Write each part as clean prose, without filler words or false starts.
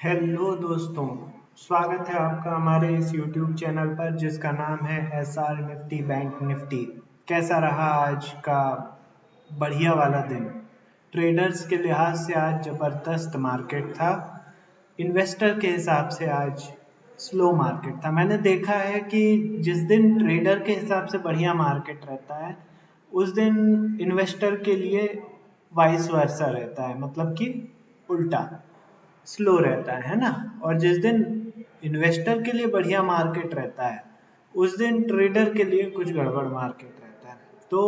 Hello दोस्तों, स्वागत है आपका हमारे इस YouTube चैनल पर जिसका नाम है SR निफ्टी बैंक निफ्टी। कैसा रहा आज का बढ़िया वाला दिन? ट्रेडर्स के लिहाज से आज ज़बरदस्त मार्केट था। इन्वेस्टर के हिसाब से आज स्लो मार्केट था। मैंने देखा है कि जिस दिन ट्रेडर के हिसाब से बढ़िया मार्केट रहता है उस दिन इन्वेस्टर के लिए वाइस वर्सा रहता है, मतलब कि उल्टा स्लो रहता है ना। और जिस दिन इन्वेस्टर के लिए बढ़िया मार्केट रहता है उस दिन ट्रेडर के लिए कुछ गड़बड़ मार्केट रहता है। तो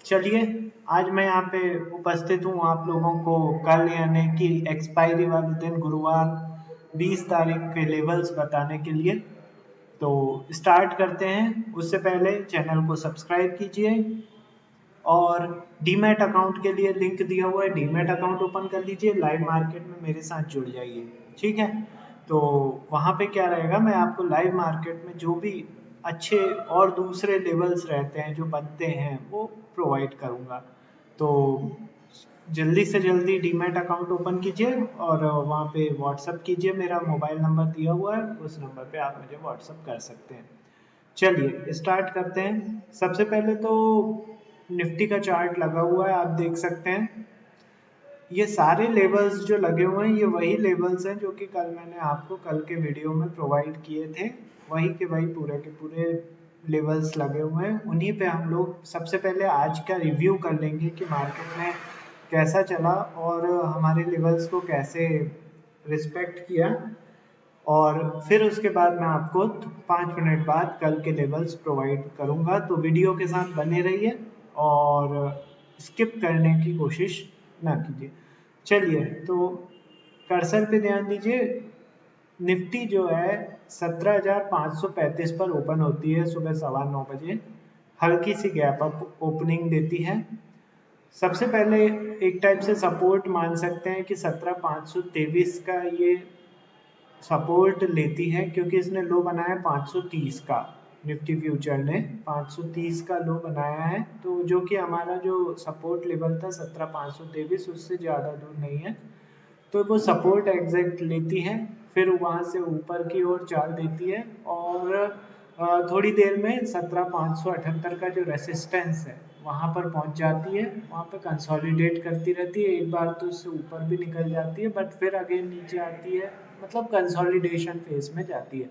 चलिए, आज मैं यहाँ पे उपस्थित हूँ आप लोगों को कल यानी कि एक्सपायरी वाले दिन गुरुवार 20 तारीख के लेवल्स बताने के लिए। तो स्टार्ट करते हैं। उससे पहले चैनल को सब्सक्राइब कीजिए और डीमैट अकाउंट के लिए लिंक दिया हुआ है, डीमैट अकाउंट ओपन कर लीजिए, लाइव मार्केट में मेरे साथ जुड़ जाइए। ठीक है, तो वहाँ पे क्या रहेगा, मैं आपको लाइव मार्केट में जो भी अच्छे और दूसरे लेवल्स रहते हैं जो बनते हैं वो प्रोवाइड करूँगा। तो जल्दी से जल्दी डीमैट अकाउंट ओपन कीजिए और वहाँ पे व्हाट्सअप कीजिए। मेरा मोबाइल नंबर दिया हुआ है, उस नंबर पे आप मुझे व्हाट्सअप कर सकते हैं। चलिए स्टार्ट करते हैं। सबसे पहले तो निफ्टी का चार्ट लगा हुआ है, आप देख सकते हैं। ये सारे लेवल्स जो लगे हुए हैं ये वही लेवल्स हैं जो कि कल मैंने आपको कल के वीडियो में प्रोवाइड किए थे। वही के वही पूरे के पूरे लेवल्स लगे हुए हैं। उन्हीं पे हम लोग सबसे पहले आज का रिव्यू कर लेंगे कि मार्केट में कैसा चला और हमारे लेवल्स को कैसे रिस्पेक्ट किया। और फिर उसके बाद मैं आपको 5 मिनट बाद कल के लेवल्स प्रोवाइड करूंगा। तो वीडियो के साथ बने रहिए और स्किप करने की कोशिश ना कीजिए। चलिए, तो कर्सर पे ध्यान दीजिए। निफ्टी जो है 17,535 पर ओपन होती है सुबह 9:15 बजे। हल्की सी गैप अप ओपनिंग देती है। सबसे पहले एक टाइप से सपोर्ट मान सकते हैं कि 17,523 का ये सपोर्ट लेती है, क्योंकि इसने लो बनाया 530 का। निफ्टी फ्यूचर ने 530 का लो बनाया है, तो जो कि हमारा जो सपोर्ट लेवल था 17,523 उससे ज़्यादा दूर नहीं है। तो वो सपोर्ट एग्जैक्ट लेती है, फिर वहाँ से ऊपर की ओर चाल देती है और थोड़ी देर में 17,578 का जो रेसिस्टेंस है वहाँ पर पहुँच जाती है। वहाँ पे कंसोलिडेट करती रहती है, एक बार तो उससे ऊपर भी निकल जाती है बट फिर अगेन नीचे आती है, मतलब कंसोलिडेशन फेज में जाती है।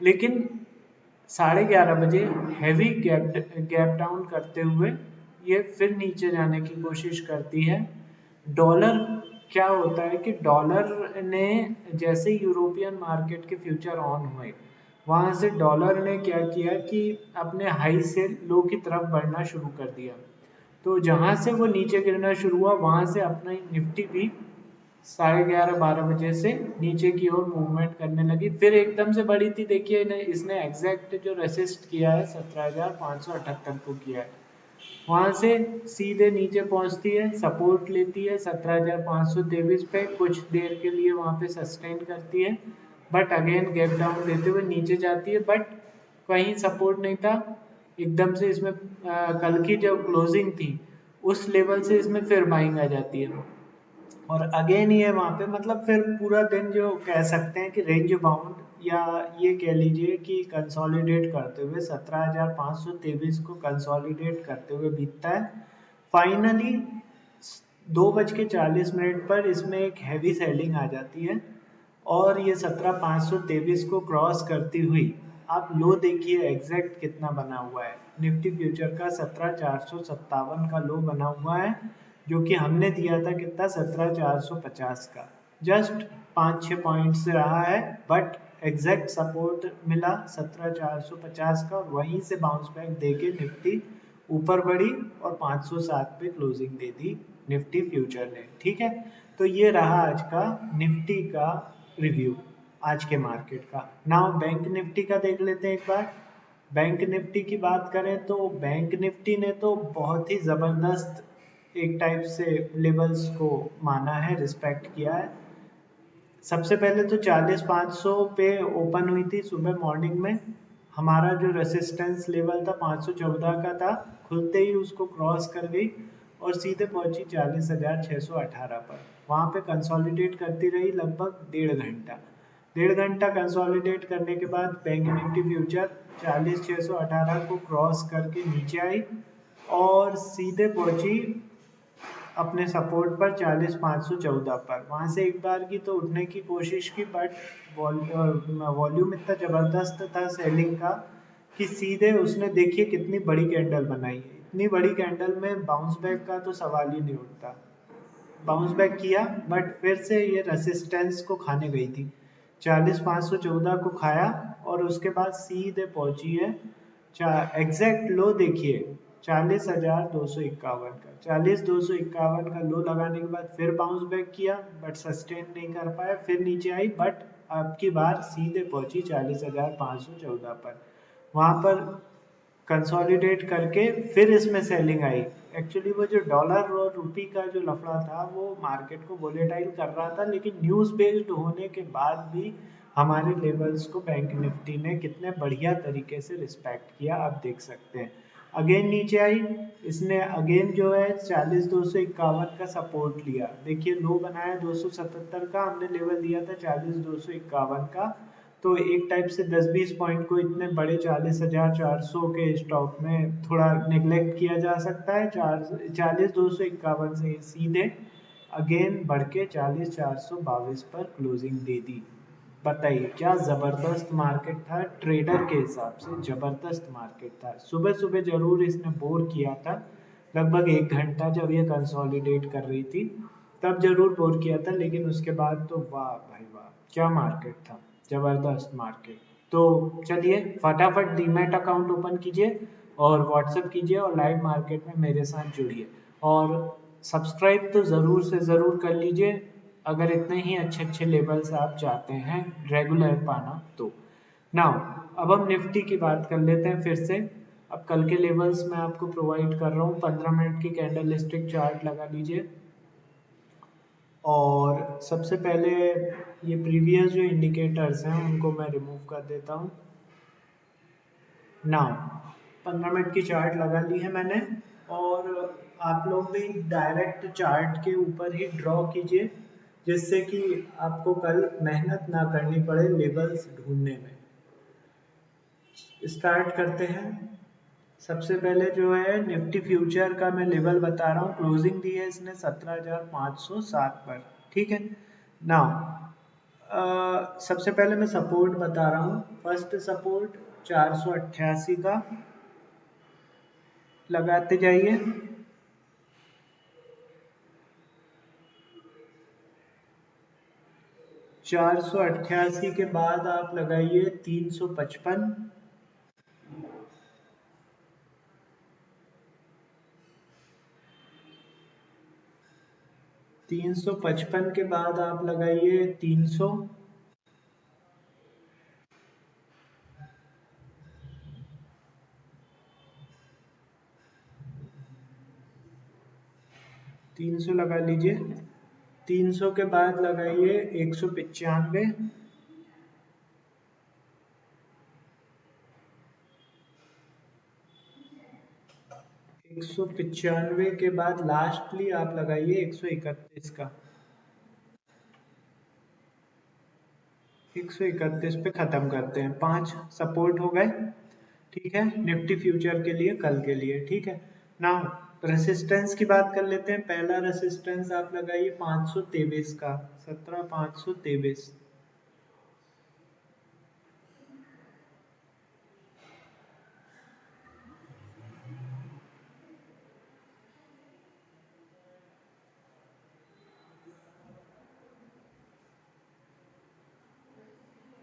लेकिन 11:30 बजे हैवी गैप डाउन करते हुए ये फिर नीचे जाने की कोशिश करती है। डॉलर क्या होता है कि डॉलर ने जैसे यूरोपियन मार्केट के फ्यूचर ऑन हुए वहां से डॉलर ने क्या किया कि अपने हाई से लो की तरफ बढ़ना शुरू कर दिया। तो जहां से वो नीचे गिरना शुरू हुआ वहां से अपना निफ्टी भी 11:30-12 बजे से नीचे की ओर मूवमेंट करने लगी, फिर एकदम से बढ़ी थी। देखिए इसने एग्जैक्ट जो रेसिस्ट किया है 17,578 को किया है। वहां से सीधे नीचे पहुंचती है, सपोर्ट लेती है 17,523 पे, कुछ देर के लिए वहां पे सस्टेन करती है बट अगेन गैप डाउन देते हुए नीचे जाती है। बट कहीं सपोर्ट नहीं था, एकदम से इसमें कल की जो क्लोजिंग थी उस लेवल से इसमें फिर बाइंग आ जाती है और अगेन ये वहाँ पे, मतलब फिर पूरा दिन जो कह सकते हैं कि रेंज बाउंड या ये कह लीजिए कि कंसोलिडेट करते हुए 17,523 को कंसोलिडेट करते हुए बीतता है। फाइनली 2:40 पर इसमें एक हैवी सेलिंग आ जाती है और ये 17,523 को क्रॉस करती हुई, आप लो देखिए एग्जैक्ट कितना बना हुआ है। निफ्टी फ्यूचर का 17,457 का लो बना हुआ है, जो कि हमने दिया था कितना, 17,450 का। जस्ट 5-6 पॉइंट से रहा है बट एग्जैक्ट सपोर्ट मिला 17,450 का और वहीं से बाउंस बैक देके निफ्टी ऊपर बढ़ी और 507 पे क्लोजिंग दे दी निफ्टी फ्यूचर ने। ठीक है, तो ये रहा आज का निफ्टी का रिव्यू, आज के मार्केट का। नाउ बैंक निफ्टी का देख लेते हैं एक बार। बैंक निफ्टी की बात करें तो बैंक निफ्टी ने तो बहुत ही ज़बरदस्त एक टाइप से लेवल्स को माना है, रिस्पेक्ट किया है। सबसे पहले तो 40,500 पे ओपन हुई थी सुबह मॉर्निंग में। हमारा जो रेसिस्टेंस लेवल था 514 का था, खुलते ही उसको क्रॉस कर गई और सीधे पहुंची 40,618 पर। वहां पे कंसोलिडेट करती रही लगभग 1.5 घंटा। 1.5 घंटा कंसोलिडेट करने के बाद बैंक निफ्टी फ्यूचर 40,618 को क्रॉस करके नीचे आई और सीधे पहुंची अपने सपोर्ट पर 40,514 पर। वहां से एक बार की तो उठने की कोशिश की, बट वॉल्यूम इतना जबरदस्त था सेलिंग का कि सीधे उसने देखिए कितनी बड़ी कैंडल बनाई है। इतनी बड़ी कैंडल में बाउंस बैक का तो सवाल ही नहीं उठता। बाउंस बैक किया बट फिर से ये रेसिस्टेंस को खाने गई थी। 40,514 को खाया और उसके बाद सीधे पहुंची है एग्जैक्ट लो देखिए 40,251 का। 40,251 का लो लगाने के बाद फिर बाउंस बैक किया बट सस्टेन नहीं कर पाया, फिर नीचे आई बट अब की बार सीधे पहुंची 40,514 पर। वहां पर कंसोलिडेट करके फिर इसमें सेलिंग आई। एक्चुअली वो जो डॉलर और रुपी का जो लफड़ा था वो मार्केट को वोलेटाइल कर रहा था, लेकिन न्यूज़ बेस्ड होने के बाद भी हमारे लेवल्स को बैंक निफ्टी ने कितने बढ़िया तरीके से रिस्पेक्ट किया आप देख सकते हैं। अगेन नीचे आई, इसने अगेन जो है 40,251 का सपोर्ट लिया। देखिए लो बनाया 277 का, हमने लेवल दिया था 40,251 का। तो एक टाइप से 10-20 पॉइंट को इतने बड़े 40,400 के स्टॉक में थोड़ा निगलेक्ट किया जा सकता है। 40,251 से सीधे अगेन बढ़ के 40,422 पर क्लोजिंग दे दी। बताइए क्या जबरदस्त मार्केट था, ट्रेडर के हिसाब से जबरदस्त मार्केट था। सुबह सुबह जरूर इसने बोर किया था, लगभग 1 घंटा जब ये कंसोलिडेट कर रही थी तब जरूर बोर किया था, लेकिन उसके बाद तो वाह भाई वाह क्या मार्केट था, जबरदस्त मार्केट। तो चलिए फटाफट डीमैट अकाउंट ओपन कीजिए और व्हाट्सएप कीजिए और लाइव मार्केट में मेरे साथ जुड़िए और सब्सक्राइब तो ज़रूर से ज़रूर कर लीजिए अगर इतने ही अच्छे अच्छे लेवल्स आप चाहते हैं रेगुलर पाना तो। नाउ अब हम निफ्टी की बात कर लेते हैं फिर से। अब कल के लेवल्स मैं आपको प्रोवाइड कर रहा हूँ। 15 मिनट की कैंडल स्टिक चार्ट लगा लीजिए और सबसे पहले ये प्रीवियस जो इंडिकेटर्स हैं उनको मैं रिमूव कर देता हूँ। नाउ 15 मिनट की चार्ट लगा ली है मैंने और आप लोग भी डायरेक्ट चार्ट के ऊपर ही ड्रॉ कीजिए जिससे कि आपको कल मेहनत ना करनी पड़े लेवल्स ढूंढने में। स्टार्ट करते हैं। सबसे पहले जो है निफ्टी फ्यूचर का मैं लेवल बता रहा हूँ, क्लोजिंग दी है इसने 17,507 पर। ठीक है ना। सबसे पहले मैं सपोर्ट बता रहा हूँ। फर्स्ट सपोर्ट 488 का लगाते जाइए। 488 के बाद आप लगाइए 355। 355 के बाद आप लगाइए 300। 300 लगा लीजिए। 300 के बाद लगाइए 195। 195 के बाद लास्टली आप लगाइए 131 का। 131 पे खत्म करते हैं। 5 सपोर्ट हो गए। ठीक है निफ्टी फ्यूचर के लिए कल के लिए। ठीक है ना। रेसिस्टेंस की बात कर लेते हैं। पहला रेसिस्टेंस आप लगाइए 523 का। 17,523।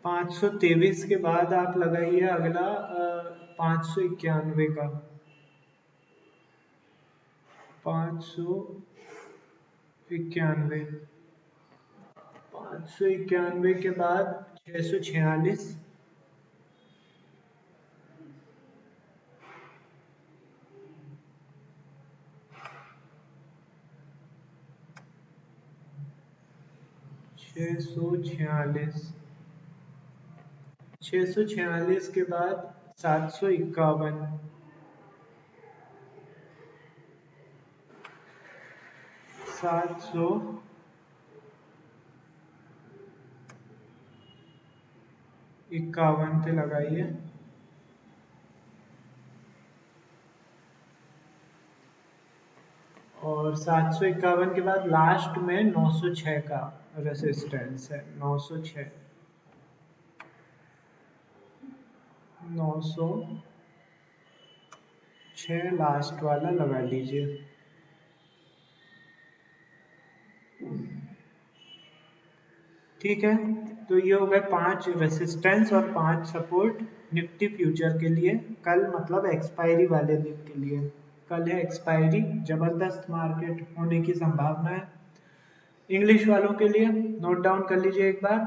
523 के बाद आप लगाइए अगला 591 का। 591। 591 के बाद 646। 646। 646 के बाद 751। 751 पे लगाइए। और 751 के बाद लास्ट में 906 का रेसिस्टेंस है। 906 906 लास्ट वाला लगा लीजिए। ठीक है, तो ये हो गए 5 रेसिस्टेंस और 5 सपोर्ट निफ्टी फ्यूचर के लिए। कल मतलब एक्सपायरी वाले दिन के लिए। कल है एक्सपायरी, जबरदस्त मार्केट होने की संभावना है। इंग्लिश वालों के लिए नोट डाउन कर लीजिए एक बार।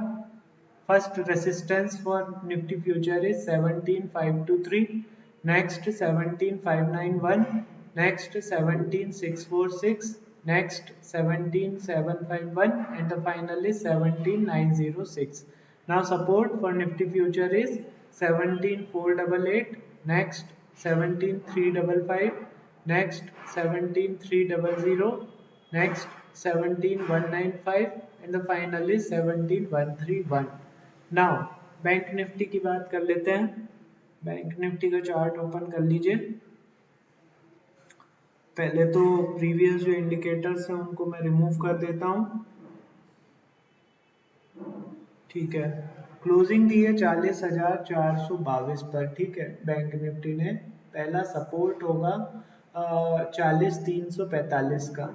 First resistance for Nifty future is 17523, next 17591, next 17646, next 17751, and the final is 17906. Now support for nifty future is 17488, next 17355, next 17300, next 17195, and the final is 17131. Now bank Nifty की बात कर लेते हैं। बैंक निफ्टी का चार्ट ओपन कर लीजिए। पहले तो प्रीवियस जो इंडिकेटर्स हैं उनको मैं रिमूव कर देता हूँ। ठीक है, क्लोजिंग दी है 40,422 पर। ठीक है, बैंक निफ्टी ने पहला सपोर्ट होगा 40,345 का।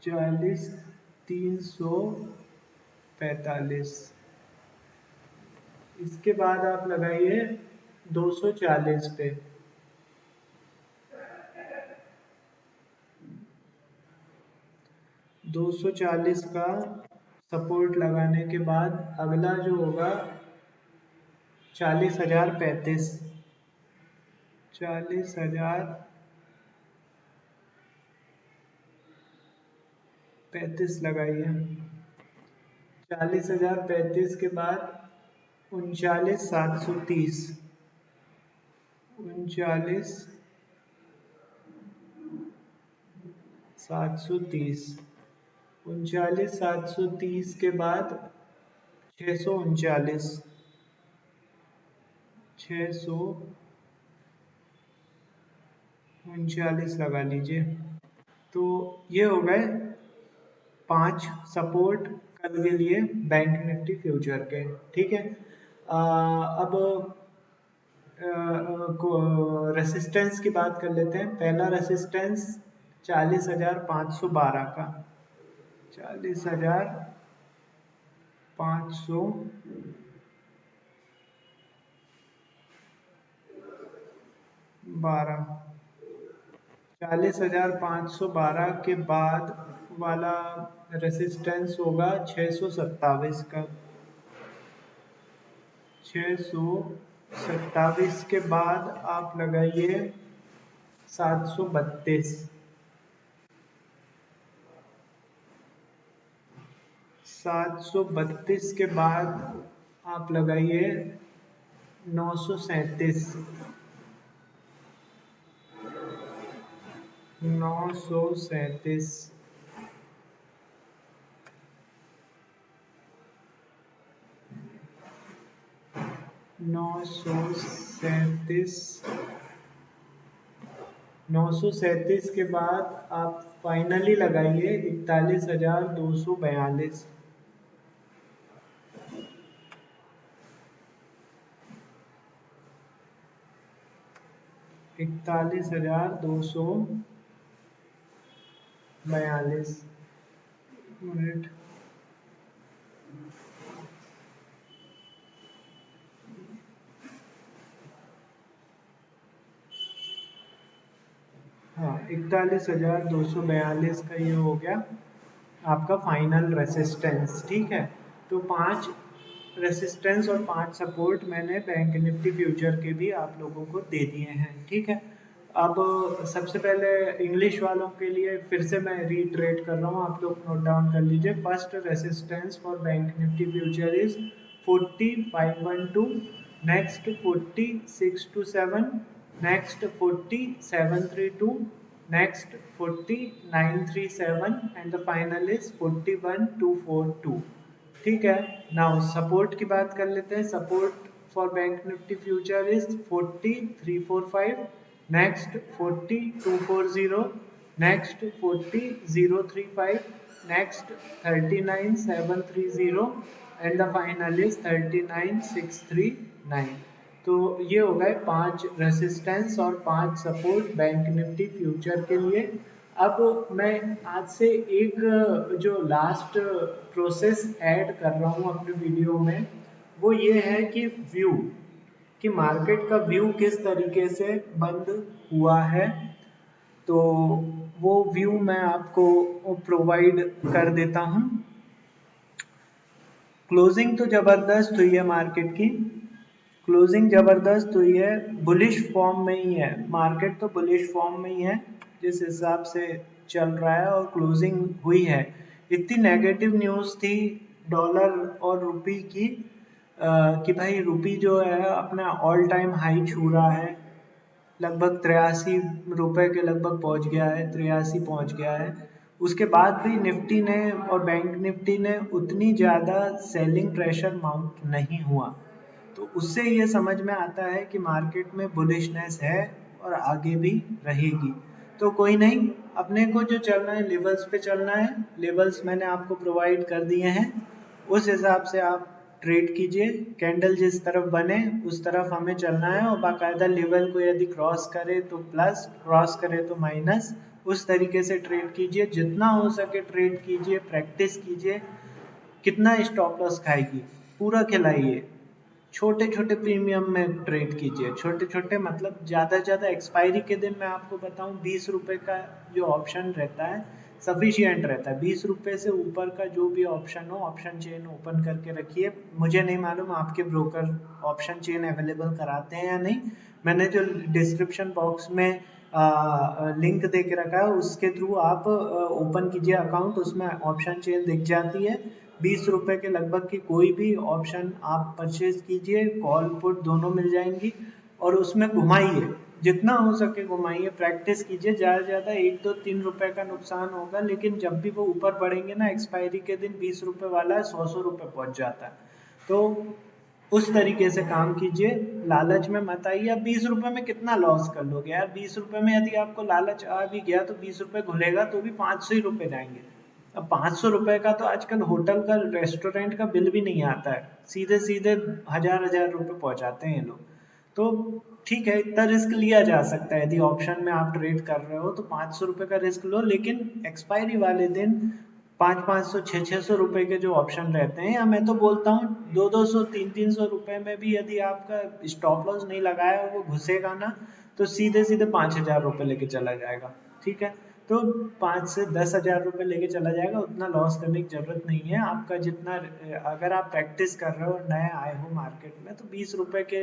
40,345। इसके बाद आप लगाइए 240 पे। 240 का सपोर्ट लगाने के बाद अगला जो होगा 40,035। 40,035 लगाइए। 40,035 के बाद 39,730। 39,730। 39,730 के बाद 639। 639 लगा लीजिए। तो ये हो गए 5 सपोर्ट कल के लिए बैंक निफ्टी फ्यूचर के। ठीक है, अब रेसिस्टेंस की बात कर लेते हैं। पहला रेसिस्टेंस 40,512 का। 40,512। 40,512 के बाद वाला रेसिस्टेंस होगा 627 का। 627 के बाद आप लगाइए 732। 732 के बाद आप लगाइए 937। 937। 937 के बाद आप फाइनली लगाइए 41,242। 41,242 मिनट। हाँ, 41,242 का ये हो गया आपका फाइनल रेसिस्टेंस। ठीक है, तो 5 रेसिस्टेंस और 5 सपोर्ट मैंने बैंक निफ्टी फ्यूचर के भी आप लोगों को दे दिए हैं। ठीक है, अब सबसे पहले इंग्लिश वालों के लिए फिर से मैं रीट्रेट कर रहा हूँ, आप लोग नोट डाउन कर लीजिए। First resistance for bank Nifty future is 40,512, next 40,627, next 40,732, next 4937 and the final is 41242. ठीक है। नाउ सपोर्ट की बात कर लेते हैं। Support for bank Nifty future is 40345, next 40240, next 40035, next 39730 and the final is 39639। तो ये हो गए 5 रेसिस्टेंस और 5 सपोर्ट बैंक निफ्टी फ्यूचर के लिए। अब मैं आज से एक जो लास्ट प्रोसेस ऐड कर रहा हूँ अपने वीडियो में, वो ये है कि व्यू, कि मार्केट का व्यू किस तरीके से बंद हुआ है। तो वो व्यू मैं आपको प्रोवाइड कर देता हूँ। क्लोजिंग तो जबरदस्त हुई है मार्केट की, क्लोजिंग जबरदस्त हुई है, बुलिश फॉर्म में ही है मार्केट, तो बुलिश फॉर्म में ही है जिस हिसाब से चल रहा है और क्लोजिंग हुई है। इतनी नेगेटिव न्यूज़ थी डॉलर और रुपी की कि भाई रुपी जो है अपना ऑल टाइम हाई छू रहा है, लगभग 83 रुपए के लगभग पहुंच गया है, 83 पहुंच गया है। उसके बाद भी निफ्टी ने और बैंक निफ्टी ने उतनी ज़्यादा सेलिंग प्रेशर माउंट नहीं हुआ। तो उससे ये समझ में आता है कि मार्केट में बुलिशनेस है और आगे भी रहेगी। तो कोई नहीं, अपने को जो चलना है लेवल्स पे चलना है। लेवल्स मैंने आपको प्रोवाइड कर दिए हैं, उस हिसाब से आप ट्रेड कीजिए। कैंडल जिस तरफ बने उस तरफ हमें चलना है और बाकायदा लेवल को यदि क्रॉस करे तो प्लस, क्रॉस करे तो माइनस, उस तरीके से ट्रेड कीजिए। जितना हो सके ट्रेड कीजिए, प्रैक्टिस कीजिए। कितना स्टॉप लॉस खाएगी पूरा खिलाइए, छोटे छोटे प्रीमियम में ट्रेड कीजिए। छोटे छोटे मतलब ज़्यादा से ज़्यादा एक्सपायरी के दिन मैं आपको बताऊं 20 रुपए का जो ऑप्शन रहता है सफिशियंट रहता है। 20 रुपए से ऊपर का जो भी ऑप्शन हो, ऑप्शन चेन ओपन करके रखिए। मुझे नहीं मालूम आपके ब्रोकर ऑप्शन चेन अवेलेबल कराते हैं या नहीं। मैंने जो डिस्क्रिप्शन बॉक्स में लिंक दे के रखा है उसके थ्रू आप ओपन कीजिए अकाउंट, उसमें ऑप्शन चेन दिख जाती है। 20 रुपए के लगभग की कोई भी ऑप्शन आप परचेज कीजिए, कॉल पुट दोनों मिल जाएंगी और उसमें घुमाइए, जितना हो सके घुमाइए, प्रैक्टिस कीजिए। ज़्यादा से ज़्यादा 1-2-3 रुपए का नुकसान होगा, लेकिन जब भी वो ऊपर बढ़ेंगे ना, एक्सपायरी के दिन 20 रुपए वाला 100 रुपए पहुंच जाता है। तो उस तरीके से काम कीजिए, लालच में मत आइए। अब 20 रुपए में कितना लॉस कर लोगे यार। 20 रुपए में यदि आपको लालच आ भी गया तो 20 रुपए घुलेगा तो भी 500 ही रुपए जाएंगे। अब 500 रुपए का तो आजकल होटल का, रेस्टोरेंट का बिल भी नहीं आता है, सीधे सीधे हजार रुपए पहुंचाते हैं ये लोग। तो ठीक है, इतना रिस्क लिया जा सकता है। यदि ऑप्शन में आप ट्रेड कर रहे हो तो 500 रुपए का रिस्क लो, लेकिन एक्सपायरी वाले दिन 500-500, 600-600 रुपए के जो ऑप्शन रहते हैं, या मैं तो बोलता हूँ 200-200, 300-300 रुपए में भी यदि आपका स्टॉप लॉस नहीं लगाया वो घुसेगा ना, तो सीधे सीधे 5,000 रुपए लेके चला जाएगा। ठीक है, तो 5 से 10,000 रुपए लेके चला जाएगा। उतना लॉस करने की जरूरत नहीं है आपका। जितना अगर आप प्रैक्टिस कर रहे हो, नए आए हो मार्केट में, तो 20 रुपए के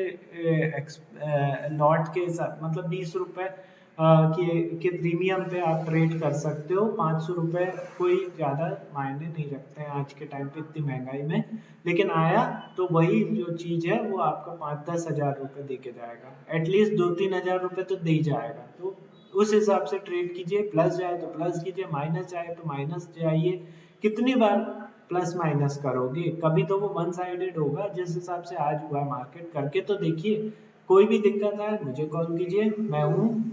लॉट के साथ, मतलब 20 रुपए के प्रीमियम पे आप ट्रेड कर सकते हो। 500 रुपए कोई ज़्यादा मायने नहीं रखते हैं आज के टाइम पे इतनी महंगाई में, लेकिन आया तो वही जो चीज़ है वो आपका 5-10 हज़ार रुपए दे के जाएगा, एटलीस्ट 2-3 हज़ार रुपए तो दे ही जाएगा। तो उस हिसाब से ट्रेड कीजिए। प्लस जाए तो प्लस कीजिए, माइनस जाए तो माइनस जाइए। कितनी बार प्लस माइनस करोगे, कभी तो वो वन साइडेड होगा। जिस हिसाब से आज हुआ मार्केट, करके तो देखिए। कोई भी दिक्कत आए मुझे कॉल कीजिए, मैं हूँ।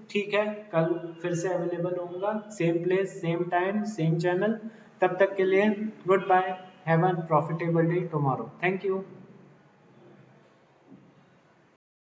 ठीक है, कल फिर से अवेलेबल होऊंगा, same place same time same channel. तब तक के लिए good bye, have a profitable day tomorrow. Thank you.